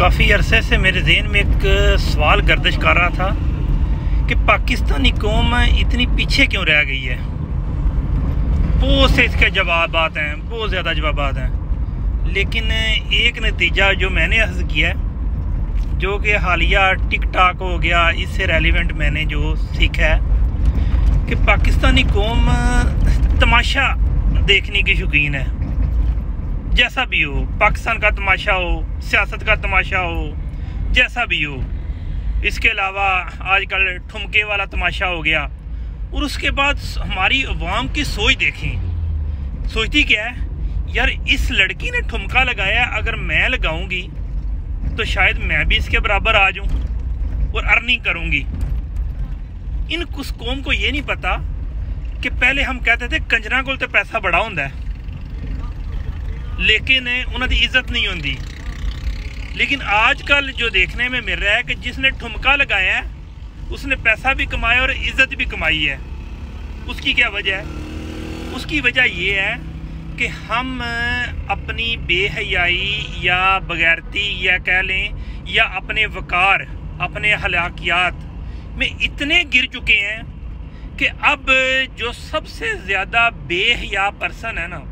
काफ़ी अरसे से मेरे ज़हन में एक सवाल गर्दिश कर रहा था कि पाकिस्तानी कौम इतनी पीछे क्यों रह गई है। बहुत से इसके जवाबात हैं, बहुत ज़्यादा जवाबात हैं, लेकिन एक नतीजा जो मैंने हज़ किया है, जो कि हालिया टिक टाक हो गया, इससे रेलिवेंट मैंने जो सीखा है कि पाकिस्तानी कौम तमाशा देखने की शौकीन है। जैसा भी हो, पाकिस्तान का तमाशा हो, सियासत का तमाशा हो, जैसा भी हो। इसके अलावा आजकल ठुमके वाला तमाशा हो गया। और उसके बाद हमारी अवाम की सोच देखें, सोचती क्या है, यार इस लड़की ने ठुमका लगाया, अगर मैं लगाऊंगी तो शायद मैं भी इसके बराबर आ जाऊं और अर्निंग करूंगी। इन कुछ कौम को ये नहीं पता कि पहले हम कहते थे कंजरा कोल तो पैसा बड़ा होंदा है, लेकिन उन्होंने इज्जत नहीं होती। लेकिन आजकल जो देखने में मिल रहा है कि जिसने ठुमका लगाया है उसने पैसा भी कमाया और इज्जत भी कमाई है। उसकी क्या वजह है? उसकी वजह ये है कि हम अपनी बेहयाई या बगैरती या कह लें या अपने वकार, अपने हलाकियात में इतने गिर चुके हैं कि अब जो सबसे ज़्यादा बेहया पर्सन है ना,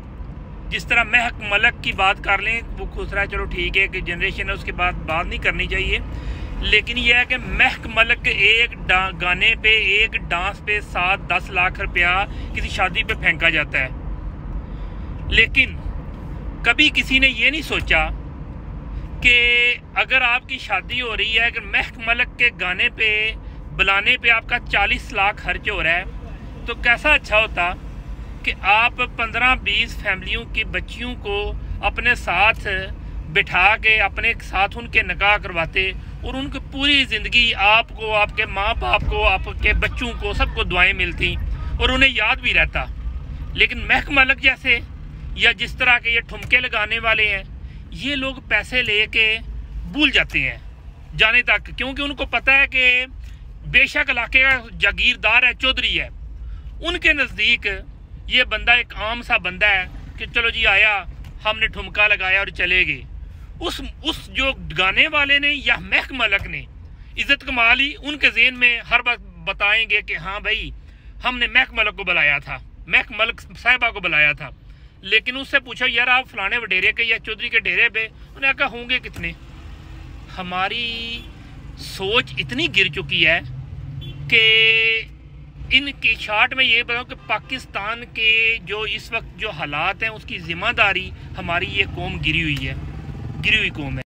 जिस तरह महक मलक की बात कर लें, वो खुसरा, चलो ठीक है कि जनरेशन है, उसके बाद बात नहीं करनी चाहिए, लेकिन यह है कि महक मलक एक गाने पे, एक डांस पे 7-10 लाख रुपया किसी शादी पे फेंका जाता है। लेकिन कभी किसी ने ये नहीं सोचा कि अगर आपकी शादी हो रही है, अगर महक मलक के गाने पे बुलाने पे आपका 40 लाख खर्च हो रहा है, तो कैसा अच्छा होता कि आप 15-20 फैमिलियों की बच्चियों को अपने साथ बिठा के अपने साथ उनके निकाह करवाते और उनकी पूरी ज़िंदगी आपको, आपके माँ बाप को, आपके बच्चों को, सबको दुआएं मिलती और उन्हें याद भी रहता। लेकिन महक मलक जैसे या जिस तरह के ये ठुमके लगाने वाले हैं, ये लोग पैसे लेके भूल जाते हैं जाने तक, क्योंकि उनको पता है कि बेशक इलाके का जागीरदार है, चौधरी है, उनके नज़दीक ये बंदा एक आम सा बंदा है कि चलो जी आया, हमने ठुमका लगाया और चले गए। उस जो गाने वाले ने या महक मलक ने इज्जत कमा ली, उनके ज़हन में हर बात बताएंगे कि हाँ भाई हमने महक मलक को बुलाया था, महक मलक साहिबा को बुलाया था। लेकिन उससे पूछो यार आप फलाने वडेरे के या चौधरी के डेरे पे, उन्हें कहा होंगे कितने। हमारी सोच इतनी गिर चुकी है कि इनकी शार्ट में ये बताऊं कि पाकिस्तान के जो इस वक्त जो हालात हैं उसकी ज़िम्मेदारी हमारी ये कौम गिरी हुई है, गिरी हुई कौम है।